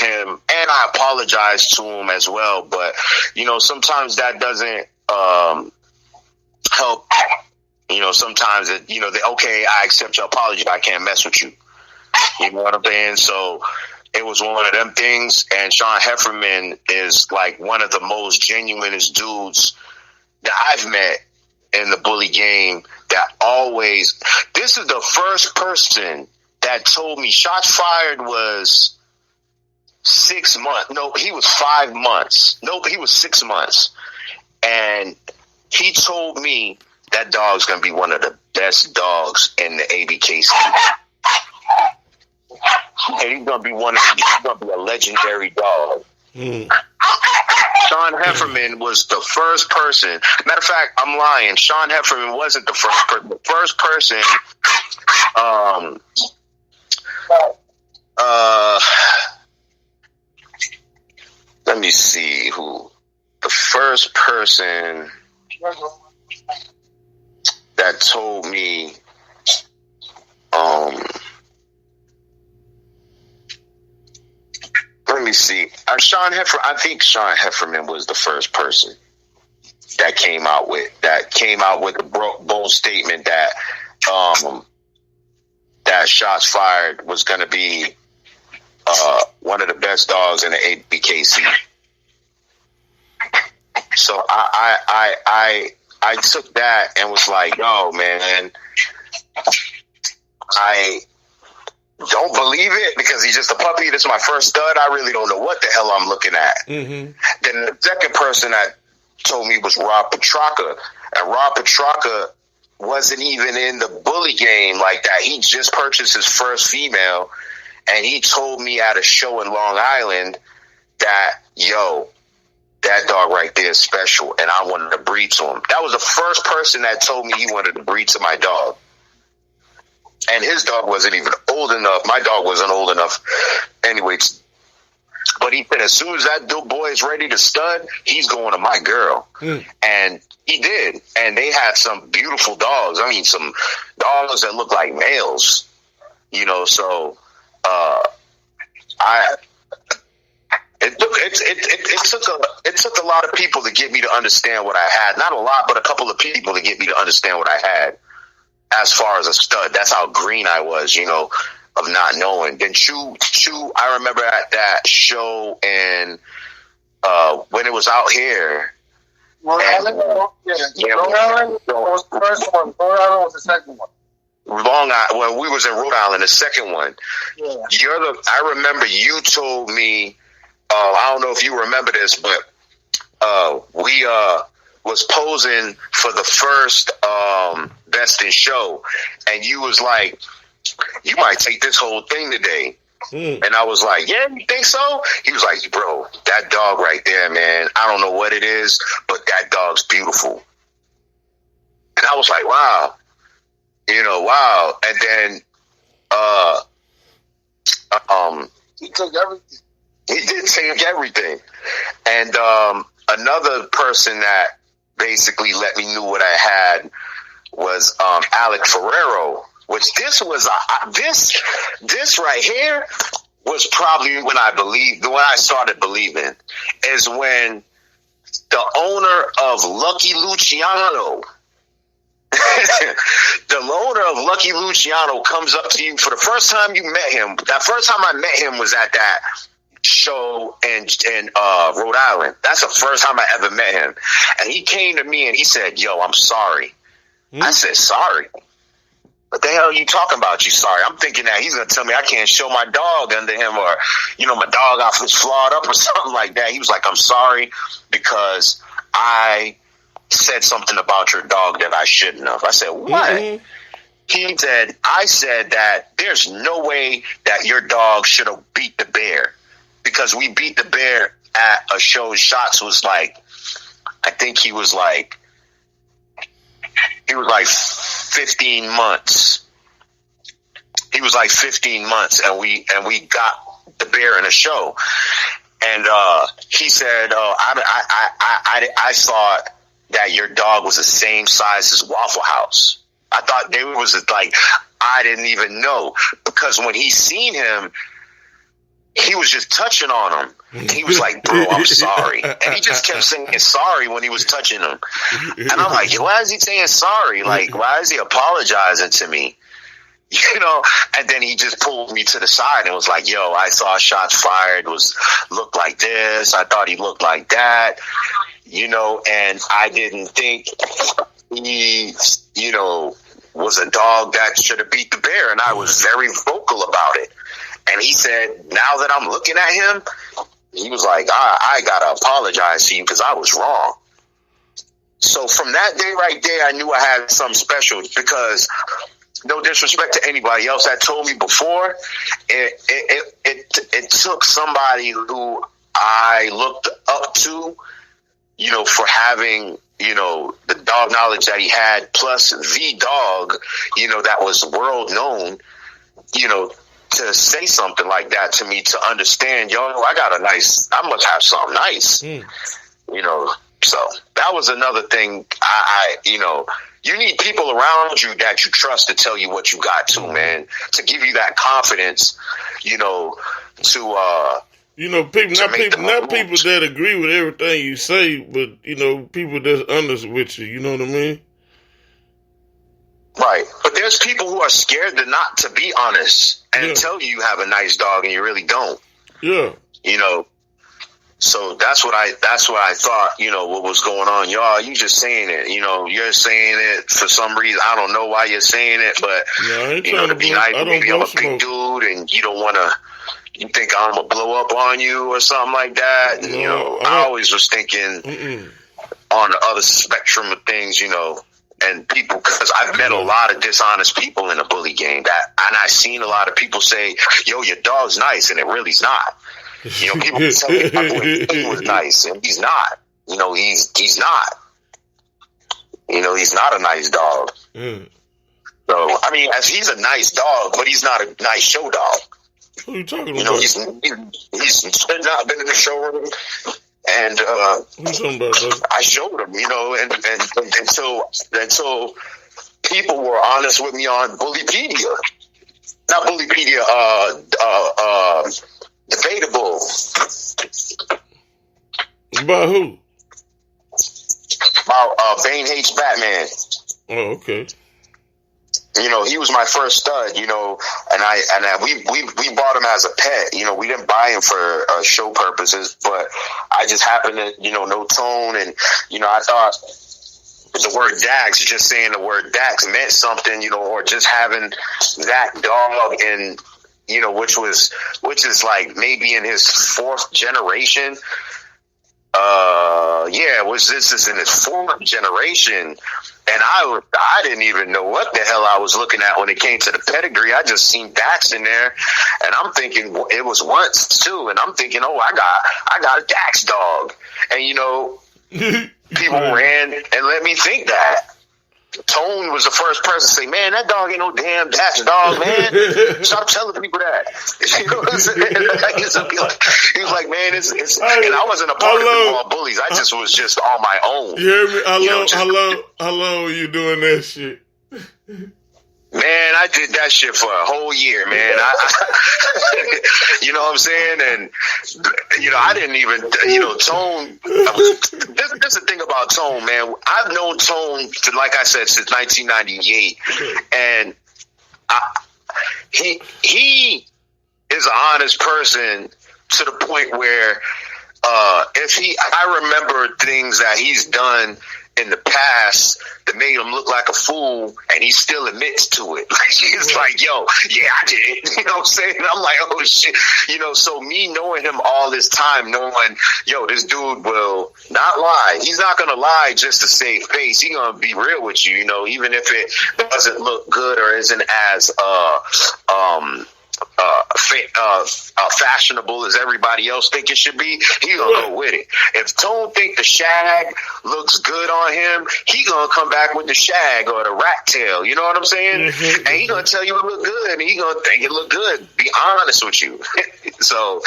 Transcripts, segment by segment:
him, and I apologized to him as well. But, sometimes that doesn't help. Sometimes, okay, I accept your apology, but I can't mess with you. You know what I'm saying? So it was one of them things. And Sean Hefferman is like one of the most genuinest dudes that I've met in the bully game. This is the first person that told me shots fired was 6 months. No, he was 5 months. No, he was 6 months. And he told me that dog's going to be one of the best dogs in the ABKC. And he's going to be a legendary dog. Sean Hefferman was the first person. Matter of fact, I'm lying. Sean Hefferman wasn't the first person. The first person, let me see who. The first person that told me, let me see. I think Sean Hefferman was the first person that came out with a bold statement that that shots fired was going to be one of the best dogs in the ABKC. So I took that and was like, yo, man, I don't believe it because he's just a puppy. This is my first stud. I really don't know what the hell I'm looking at. Mm-hmm. Then the second person that told me was Rob Petrarca. And Rob Petrarca wasn't even in the bully game like that. He just purchased his first female, and he told me at a show in Long Island that, yo, that dog right there is special, and I wanted to breed to him. That was the first person that told me he wanted to breed to my dog. And his dog wasn't even old enough. My dog wasn't old enough. Anyways, but he said as soon as that boy is ready to stud, he's going to my girl. And he did. And they had some beautiful dogs. I mean, some dogs that look like males. So it took a lot of people to get me to understand what I had. Not a lot, but a couple of people to get me to understand what I had. As far as a stud, that's how green I was, of not knowing. Then Chew, I remember at that show and when it was out here. Rhode Island? Rhode Island was the first one. Rhode Island was the second one. Long Island. Well, we was in Rhode Island, the second one. Yeah. I remember you told me. I don't know if you remember this, but we was posing for the first Best in Show, and you was like, you might take this whole thing today. And I was like, yeah, you think so? He was like, bro, that dog right there, man, I don't know what it is, but that dog's beautiful. And I was like, wow. Wow. And then he took everything. He did take everything. And another person that basically let me know what I had was Alec Ferrero, which this right here was probably when I started believing, is when the owner of Lucky Luciano, the owner of Lucky Luciano comes up to you for the first time you met him. That first time I met him was at that show in Rhode Island. That's the first time I ever met him. And he came to me and he said, yo, I'm sorry. I said, sorry? What the hell are you talking about? You sorry? I'm thinking that he's going to tell me I can't show my dog under him, or, my dog was flawed up or something like that. He was like, I'm sorry because I said something about your dog that I shouldn't have. I said, what? Mm-hmm. He said, I said that there's no way that your dog should have beat the bear, because we beat the bear at a show. Shots was like, I think he was like 15 months. He was like 15 months, and we got the bear in a show. And he said, I thought that your dog was the same size as Waffle House. I thought they was like, I didn't even know, because when he seen him, he was just touching on him. And he was like, bro, I'm sorry. And he just kept saying sorry when he was touching him. And I'm like, why is he saying sorry? Like, why is he apologizing to me? You know, and then he just pulled me to the side and was like, yo, I saw shots fired, looked like this. I thought he looked like that, you know, and I didn't think he, you know, was a dog that should have beat the bear. And I was very vocal about it. And he said, now that I'm looking at him, he was like, I got to apologize to you because I was wrong. So from that day right there, I knew I had something special because no disrespect to anybody else that told me before, it took somebody who I looked up to, you know, for having, you know, the dog knowledge that he had, plus the dog, you know, that was world known, you know, to say something like that to me, to understand, yo, I must have something nice, you know. So that was another thing. I you know, you need people around you that you trust to tell you what you got to, man, to give you that confidence, you know, to you know, people not people that agree with everything you say, but you know, people that's honest with you. You know what I mean? Right, but there's people who are scared not to be honest and tell you have a nice dog and you really don't. Yeah, you know. So that's what I thought, you know, what was going on. Y'all, you just saying it, you know, you're saying it for some reason. I don't know why you're saying it, but, you know, to be nice, maybe I'm a big dude and you don't want to, you think I'm going to blow up on you or something like that. No, you know, I always was thinking on the other spectrum of things, you know, and people, because I've met a lot of dishonest people in the bully game and I've seen a lot of people say, yo, your dog's nice, and it really's not. You know, people tell me my boy he was nice, and he's not. You know, he's not. You know, he's not a nice dog. So, I mean, as he's a nice dog, but he's not a nice show dog. Who are you talking about? You know, he's not been in the showroom, and what you talking about, brother? I showed him. You know, and until people were honest with me on Bullypedia, not Bullypedia, Debatable. About who? About Bane Hates Batman. Oh, okay. You know, he was my first stud, you know, and we bought him as a pet. You know, we didn't buy him for show purposes, but I just happened to, you know Tone, and, you know, I thought the word Dax, just saying the word Dax meant something, you know, or just having that dog in, you know, which is like maybe in his fourth generation. This is in his fourth generation, and I didn't even know what the hell I was looking at when it came to the pedigree. I just seen Dax in there, and I'm thinking it was once too, and I'm thinking, oh, I got a Dax dog, and you know, people ran and let me think that. Tone was the first person to say, man, that dog ain't no damn Dax dog, man. Stop telling people that. You know what I'm saying? He was like, man, it's and I wasn't a part of them all bullies. I just was just on my own. You hear me? How long were you doing that shit? Man, I did that shit for a whole year, man. You know what I'm saying? And, you know, I didn't even, you know, Tone, this is the thing about Tone, man. I've known Tone, like I said, since 1998. And he is an honest person to the point where I remember things that he's done in the past that made him look like a fool, and he still admits to it. Like, he's like, yo, yeah, I did it. You know what I'm saying? I'm like, oh shit. You know, so me knowing him all this time, knowing, yo, this dude will not lie. He's not going to lie just to save face. He's going to be real with you, you know, even if it doesn't look good or isn't as, fashionable as everybody else think it should be, he gonna go with it. If Tone think the shag looks good on him, he gonna come back with the shag or the rat tail, you know what I'm saying? And he gonna tell you it look good, and he gonna think it look good. Be honest with you. So,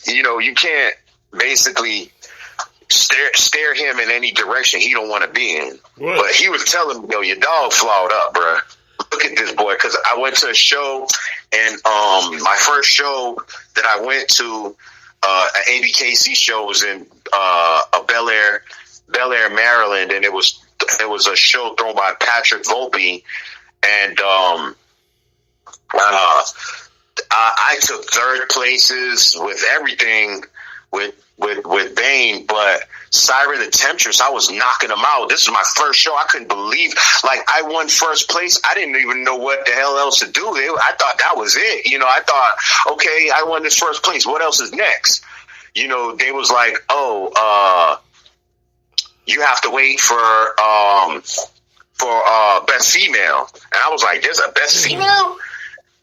you know, you can't basically stare him in any direction he don't want to be in. But he was telling me, yo, your dog flawed up, bruh. look at this boy, because I went to a show, and my first show that I went to, an ABKC show, was in Bel Air, Maryland, and it was a show thrown by Patrick Volpe, and I took third places with everything with Bane, but Siren the Temptress, I was knocking them out. This was my first show. I couldn't believe, like, I won first place. I didn't even know what the hell else to do. I thought that was it. You know, I thought, okay, I won this first place. What else is next? You know, they was like, you have to wait for best female. And I was like, there's a best female?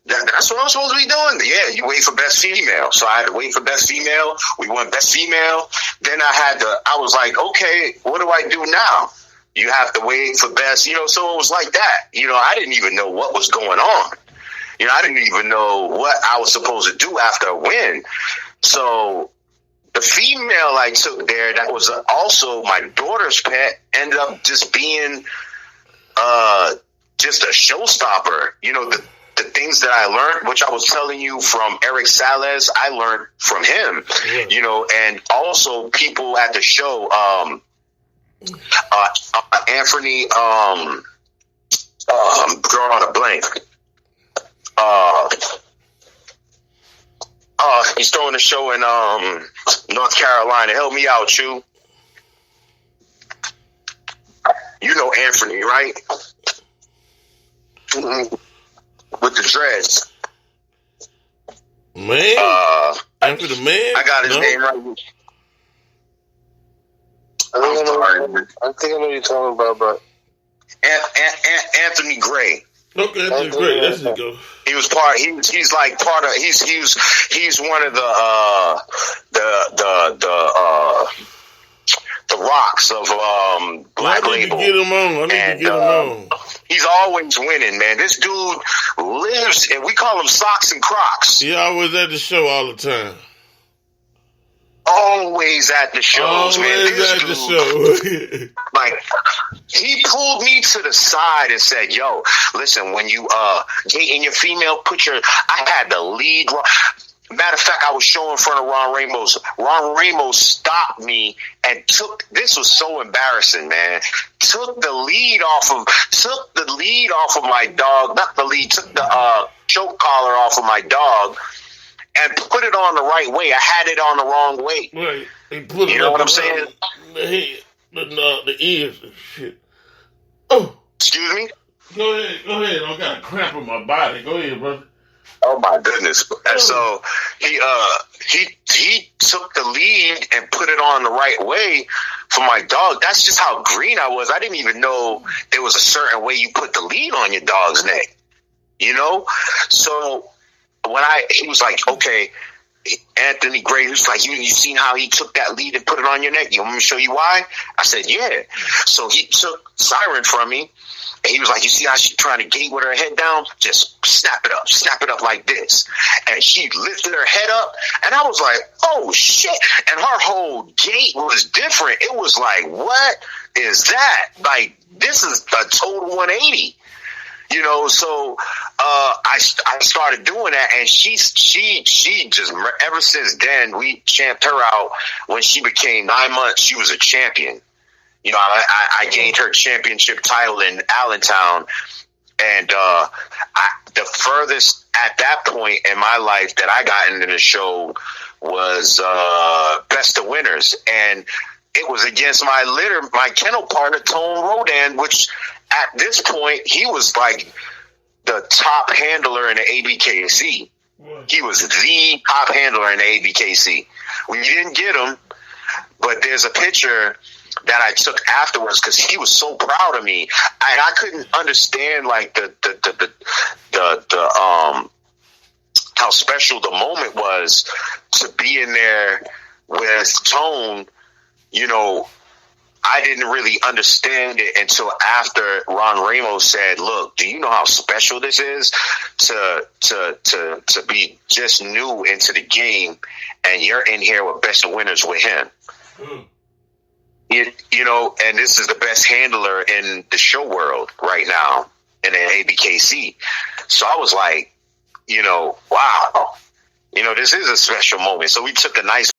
That's what I'm supposed to be doing? Yeah, you wait for best female. So I had to wait for best female. We won best female. Then I was like, okay, what do I do now? You have to wait for best, you know, so it was like that. You know, I didn't even know what was going on. You know, I didn't even know what I was supposed to do after a win. So the female I took there, that was also my daughter's pet, ended up just being just a showstopper. You know, the things that I learned, which I was telling you from Eric Salez, I learned from him. Yeah. You know, and also people at the show, Anthony, I'm drawing on a blank. He's throwing a show in North Carolina. Help me out, Chew. You know Anthony, right? Mm-hmm. With the dreads. Man? After the man? I got his name right. I think I know what you're talking about, but Anthony Gray. Okay, that's great. That's it. Go. He was part. He's like part of. He's one of the rocks of Black Label. I need to get him on. He's always winning, man. This dude lives, and we call him Socks and Crocs. He always at the show all the time. Always at the shows, man. This at the show. Like, he pulled me to the side and said, yo, listen, when you dating your female, I had the lead. Matter of fact, I was showing in front of Ron Ramos. Ron Ramos stopped me and this was so embarrassing, man. Took the lead off of my dog, not the lead, took the choke collar off of my dog and put it on the right way. I had it on the wrong way. Right. He put it, you know what I'm saying? The head, the ears and shit. Oh. Excuse me? Go ahead. I got a cramp in my body. Go ahead, brother. Oh my goodness! And so he took the lead and put it on the right way for my dog. That's just how green I was. I didn't even know there was a certain way you put the lead on your dog's neck. You know, so when he was like, okay, Anthony Gray, he was like, you seen how he took that lead and put it on your neck? You want me to show you why? I said, yeah. So he took Siren from me. And he was like, you see how she's trying to gate with her head down? Just snap it up like this. And she lifted her head up, and I was like, oh, shit. And her whole gait was different. It was like, what is that? Like, this is a total 180. You know, so I started doing that, and she just, ever since then, we champed her out. When she became 9 months, she was a champion. You know, I gained her championship title in Allentown, and the furthest at that point in my life that I got into the show was Best of Winners, and it was against my kennel partner Tone Rodan, which at this point he was like the top handler in the ABKC. He was the top handler in the ABKC. We didn't get him, but there's a picture that I took afterwards because he was so proud of me, and I couldn't understand like the how special the moment was to be in there with Tone. You know, I didn't really understand it until after Ron Ramos said, "Look, do you know how special this is to be just new into the game, and you're in here with Best of Winners with him." Mm. You know, and this is the best handler in the show world right now. and then ABKC. So I was like, wow, this is a special moment. So we took a nice